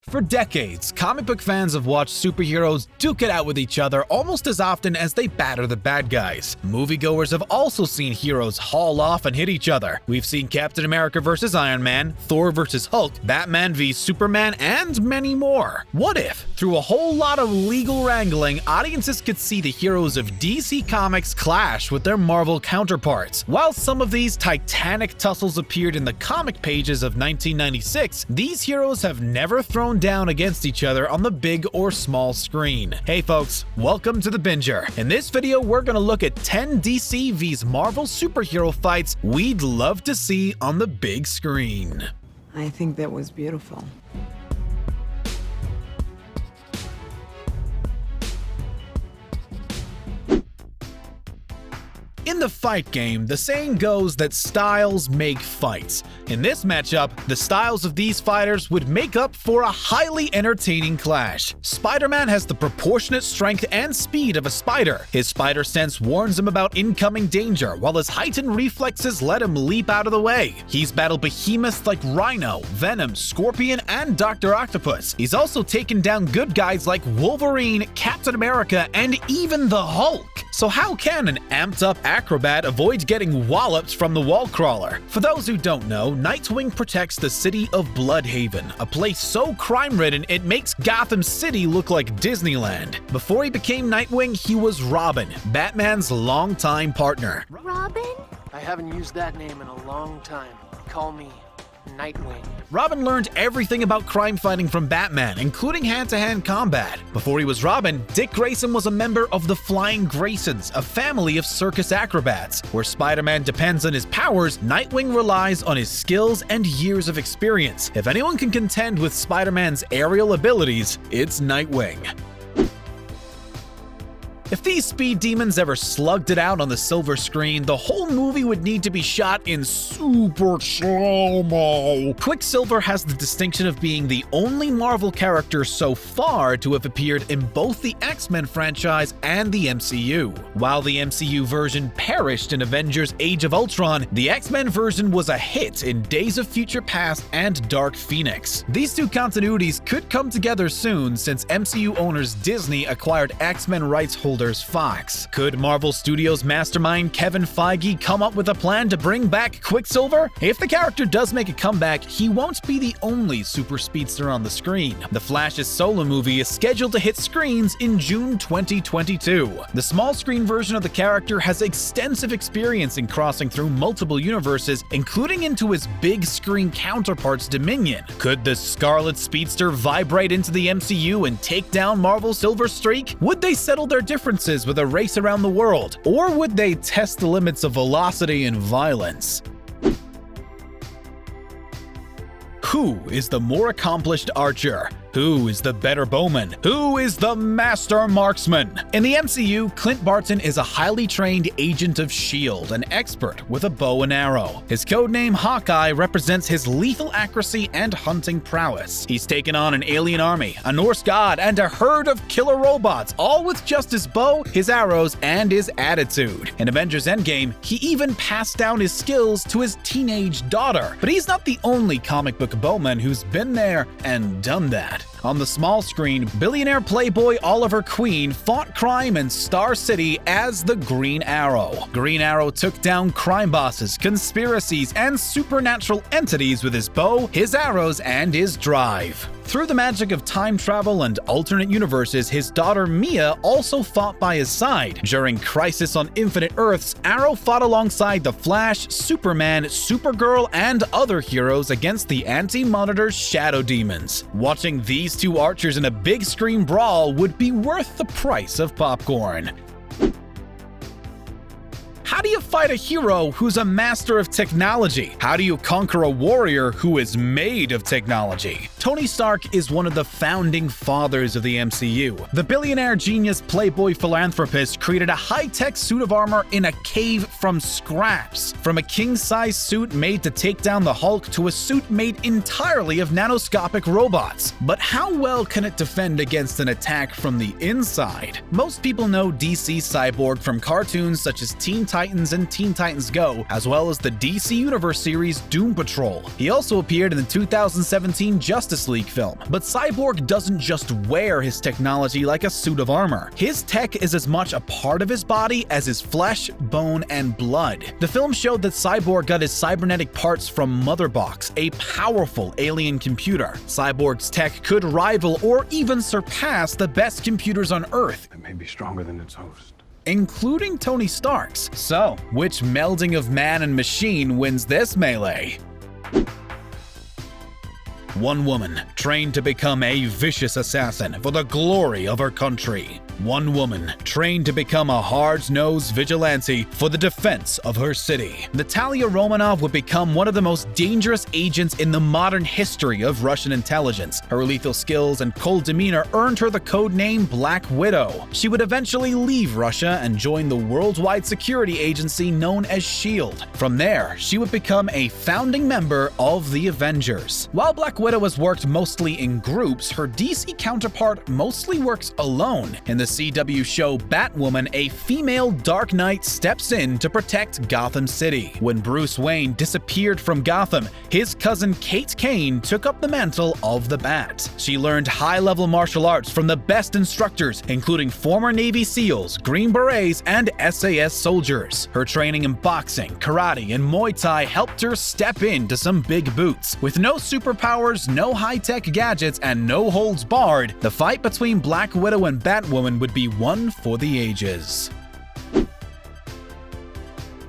For decades, comic book fans have watched superheroes duke it out with each other almost as often as they batter the bad guys. Moviegoers have also seen heroes haul off and hit each other. We've seen Captain America vs. Iron Man, Thor vs. Hulk, Batman v Superman, and many more. What if, through a whole lot of legal wrangling, audiences could see the heroes of DC Comics clash with their Marvel counterparts? While some of these titanic tussles appeared in the comic pages of 1996, these heroes have never thrown down against each other on the big or small screen. Hey folks, welcome to The Binger. In this video, we're gonna look at 10 DC vs Marvel superhero fights we'd love to see on the big screen. I think that was beautiful. In the fight game, the saying goes that styles make fights. In this matchup, the styles of these fighters would make up for a highly entertaining clash. Spider-Man has the proportionate strength and speed of a spider. His spider sense warns him about incoming danger, while his heightened reflexes let him leap out of the way. He's battled behemoths like Rhino, Venom, Scorpion, and Dr. Octopus. He's also taken down good guys like Wolverine, Captain America, and even the Hulk. So how can an amped-up acrobat avoid getting walloped from the wall crawler? For those who don't know, Nightwing protects the city of Bloodhaven, a place so crime-ridden it makes Gotham City look like Disneyland. Before he became Nightwing, he was Robin, Batman's longtime partner. Robin? I haven't used that name in a long time. Call me Nightwing. Robin learned everything about crime fighting from Batman, including hand-to-hand combat. Before he was Robin, Dick Grayson was a member of the Flying Graysons, a family of circus acrobats. Where Spider-Man depends on his powers, Nightwing relies on his skills and years of experience. If anyone can contend with Spider-Man's aerial abilities, it's Nightwing. If these speed demons ever slugged it out on the silver screen, the whole movie would need to be shot in super slow-mo. Quicksilver has the distinction of being the only Marvel character so far to have appeared in both the X-Men franchise and the MCU. While the MCU version perished in Avengers Age of Ultron, the X-Men version was a hit in Days of Future Past and Dark Phoenix. These two continuities could come together soon since MCU owners Disney acquired X-Men rights holders Fox. Could Marvel Studios mastermind Kevin Feige come up with a plan to bring back Quicksilver? If the character does make a comeback, he won't be the only super speedster on the screen. The Flash's solo movie is scheduled to hit screens in June 2022. The small screen version of the character has extensive experience in crossing through multiple universes, including into his big screen counterpart's Dominion. Could the Scarlet Speedster vibrate into the MCU and take down Marvel's Silver Streak? Would they settle their differences with a race around the world, or would they test the limits of velocity and violence? Who is the more accomplished archer? Who is the better bowman? Who is the master marksman? In the MCU, Clint Barton is a highly trained agent of S.H.I.E.L.D., an expert with a bow and arrow. His codename Hawkeye represents his lethal accuracy and hunting prowess. He's taken on an alien army, a Norse god, and a herd of killer robots, all with just his bow, his arrows, and his attitude. In Avengers Endgame, he even passed down his skills to his teenage daughter. But he's not the only comic book bowman who's been there and done that. On the small screen, billionaire playboy Oliver Queen fought crime in Star City as the Green Arrow. Green Arrow took down crime bosses, conspiracies, and supernatural entities with his bow, his arrows, and his drive. Through the magic of time travel and alternate universes, his daughter Mia also fought by his side. During Crisis on Infinite Earths, Arrow fought alongside the Flash, Superman, Supergirl, and other heroes against the Anti-Monitor's Shadow Demons. Watching these two archers in a big screen brawl would be worth the price of popcorn. How do you fight a hero who's a master of technology? How do you conquer a warrior who is made of technology? Tony Stark is one of the founding fathers of the MCU. The billionaire genius playboy philanthropist created a high-tech suit of armor in a cave from scraps. From a king-size suit made to take down the Hulk to a suit made entirely of nanoscopic robots. But how well can it defend against an attack from the inside? Most people know DC CYBORG from cartoons such as Teen Titans and Teen Titans Go, as well as the DC Universe series Doom Patrol. He also appeared in the 2017 Justice Justice League film. But Cyborg doesn't just wear his technology like a suit of armor. His tech is as much a part of his body as his flesh, bone, and blood. The film showed that Cyborg got his cybernetic parts from Motherbox, a powerful alien computer. Cyborg's tech could rival or even surpass the best computers on Earth. It may be stronger than its host, Including Tony Stark's. So, which melding of man and machine wins this melee? One woman trained to become a vicious assassin for the glory of her country. One woman trained to become a hard-nosed vigilante for the defense of her city. Natalia Romanov would become one of the most dangerous agents in the modern history of Russian intelligence. Her lethal skills and cold demeanor earned her the codename Black Widow. She would eventually leave Russia and join the worldwide security agency known as S.H.I.E.L.D. From there, she would become a founding member of the Avengers. While Black Widow has worked mostly in groups, her DC counterpart mostly works alone. In the CW show Batwoman, a female Dark Knight steps in to protect Gotham City. When Bruce Wayne disappeared from Gotham, his cousin Kate Kane took up the mantle of the Bat. She learned high-level martial arts from the best instructors, including former Navy SEALs, Green Berets, and SAS soldiers. Her training in boxing, karate, and Muay Thai helped her step into some big boots. With no superpowers, no high-tech gadgets, and no holds barred, the fight between Black Widow and Batwoman would be one for the ages.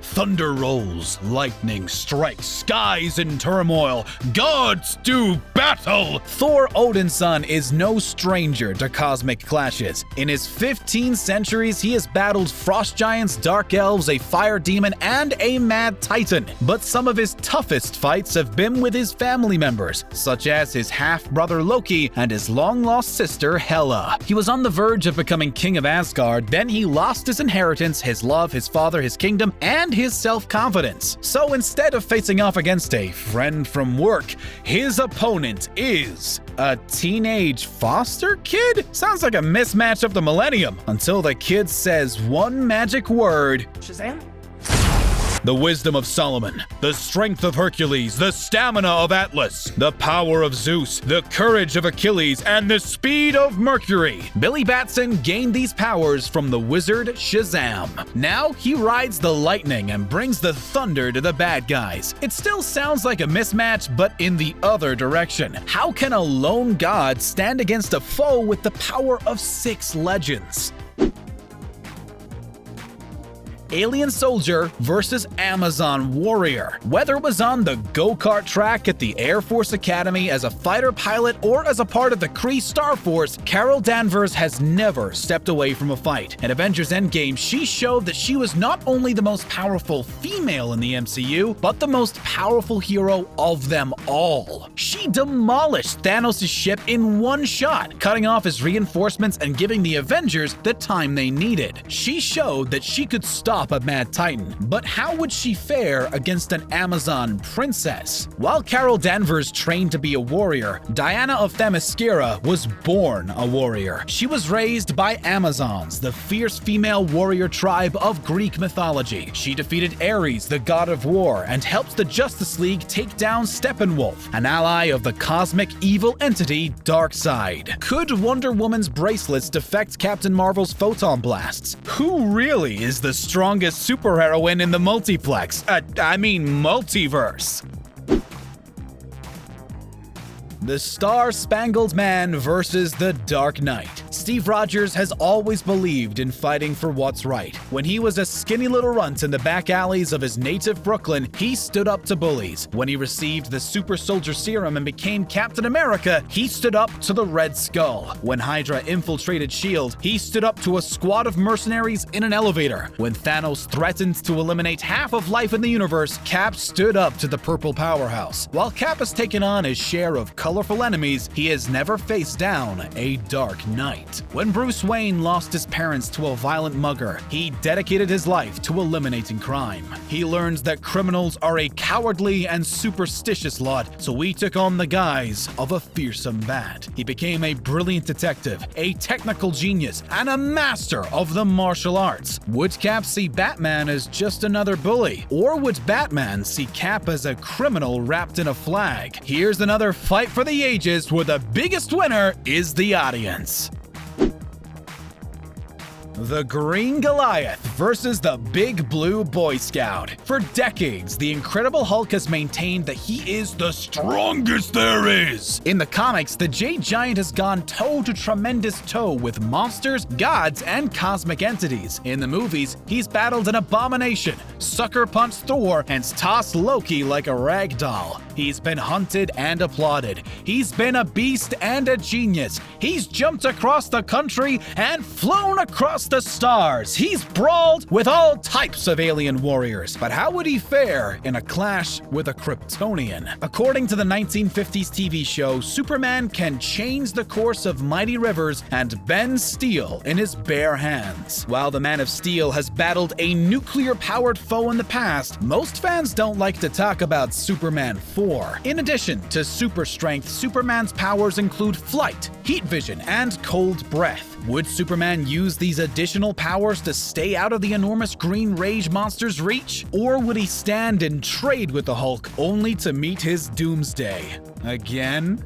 Thunder rolls, lightning strikes, skies in turmoil, gods do battle! Thor Odinson is no stranger to cosmic clashes. In his 15 centuries, he has battled frost giants, dark elves, a fire demon, and a mad titan. But some of his toughest fights have been with his family members, such as his half-brother Loki and his long-lost sister Hela. He was on the verge of becoming king of Asgard, then he lost his inheritance, his love, his father, his kingdom, and his self-confidence. So instead of facing off against a friend from work, his opponent is a teenage foster kid? Sounds like a mismatch of the millennium, until the kid says one magic word. Shazam? The wisdom of Solomon, the strength of Hercules, the stamina of Atlas, the power of Zeus, the courage of Achilles, and the speed of Mercury. Billy Batson gained these powers from the wizard Shazam. Now he rides the lightning and brings the thunder to the bad guys. It still sounds like a mismatch, but in the other direction. How can a lone god stand against a foe with the power of 6 legends? Alien Soldier versus Amazon Warrior. Whether it was on the go-kart track at the Air Force Academy as a fighter pilot or as a part of the Kree Star Force, Carol Danvers has never stepped away from a fight. In Avengers Endgame, she showed that she was not only the most powerful female in the MCU, but the most powerful hero of them all. She demolished Thanos' ship in one shot, cutting off his reinforcements and giving the Avengers the time they needed. She showed that she could stop a mad titan, but how would she fare against an Amazon princess? While Carol Danvers trained to be a warrior, Diana of Themyscira was born a warrior. She was raised by Amazons, the fierce female warrior tribe of Greek mythology. She defeated Ares, the god of war, and helped the Justice League take down Steppenwolf, an ally of the cosmic evil entity Darkseid. Could Wonder Woman's bracelets defect Captain Marvel's photon blasts? Who really is the strongest superheroine in the multiplex? Multiverse. The Star-Spangled Man versus the Dark Knight. Steve Rogers has always believed in fighting for what's right. When he was a skinny little runt in the back alleys of his native Brooklyn, he stood up to bullies. When he received the Super Soldier Serum and became Captain America, he stood up to the Red Skull. When Hydra infiltrated S.H.I.E.L.D., he stood up to a squad of mercenaries in an elevator. When Thanos threatened to eliminate half of life in the universe, Cap stood up to the Purple Powerhouse. While Cap has taken on his share of colorful enemies, he has never faced down a Dark Knight. When Bruce Wayne lost his parents to a violent mugger, he dedicated his life to eliminating crime. He learned that criminals are a cowardly and superstitious lot, so he took on the guise of a fearsome bat. He became a brilliant detective, a technical genius, and a master of the martial arts. Would Cap see Batman as just another bully? Or would Batman see Cap as a criminal wrapped in a flag? Here's another fight for for the ages where the biggest winner is the audience. The Green Goliath versus the Big Blue Boy Scout. For decades, the Incredible Hulk has maintained that he is the strongest there is. In the comics, the Jade Giant has gone toe to tremendous toe with monsters, gods, and cosmic entities. In the movies, he's battled an abomination, sucker punched Thor, and tossed Loki like a rag doll. He's been hunted and applauded. He's been a beast and a genius. He's jumped across the country and flown across the stars. He's brawled with all types of alien warriors. But how would he fare in a clash with a Kryptonian? According to the 1950s TV show, Superman can change the course of mighty rivers and bend steel in his bare hands. While the Man of Steel has battled a nuclear-powered foe in the past, most fans don't like to talk about Superman 4. In addition to super strength, Superman's powers include flight, heat vision, and cold breath. Would Superman use these additional powers to stay out of the enormous green rage monster's reach? Or would he stand and trade with the Hulk only to meet his doomsday? Again?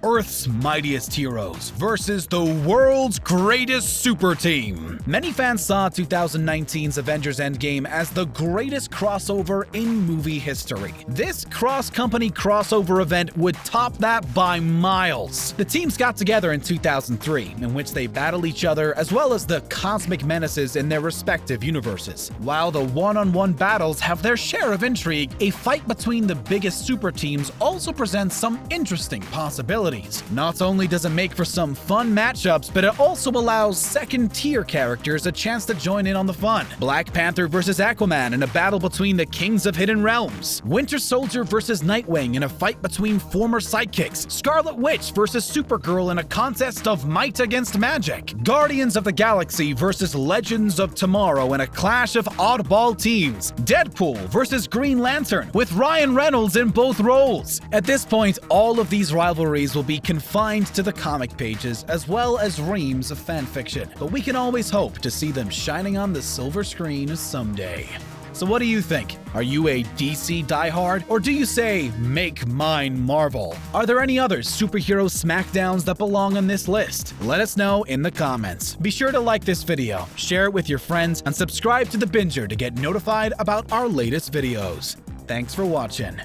Earth's mightiest heroes versus the world's greatest super team. Many fans saw 2019's Avengers Endgame as the greatest crossover in movie history. This cross-company crossover event would top that by miles. The teams got together in 2003, in which they battled each other as well as the cosmic menaces in their respective universes. While the one-on-one battles have their share of intrigue, a fight between the biggest super teams also presents some interesting possibilities. Not only does it make for some fun matchups, but it also allows second-tier characters a chance to join in on the fun. Black Panther versus Aquaman in a battle between the Kings of Hidden Realms. Winter Soldier versus Nightwing in a fight between former sidekicks. Scarlet Witch versus Supergirl in a contest of might against magic. Guardians of the Galaxy versus Legends of Tomorrow in a clash of oddball teams. Deadpool versus Green Lantern with Ryan Reynolds in both roles. At this point, all of these rivalries will be confined to the comic pages as well as reams of fanfiction, but we can always hope to see them shining on the silver screen someday. So what do you think? Are you a DC diehard, or do you say, make mine Marvel? Are there any other superhero smackdowns that belong on this list? Let us know in the comments. Be sure to like this video, share it with your friends, and subscribe to The Binger to get notified about our latest videos. Thanks for watching.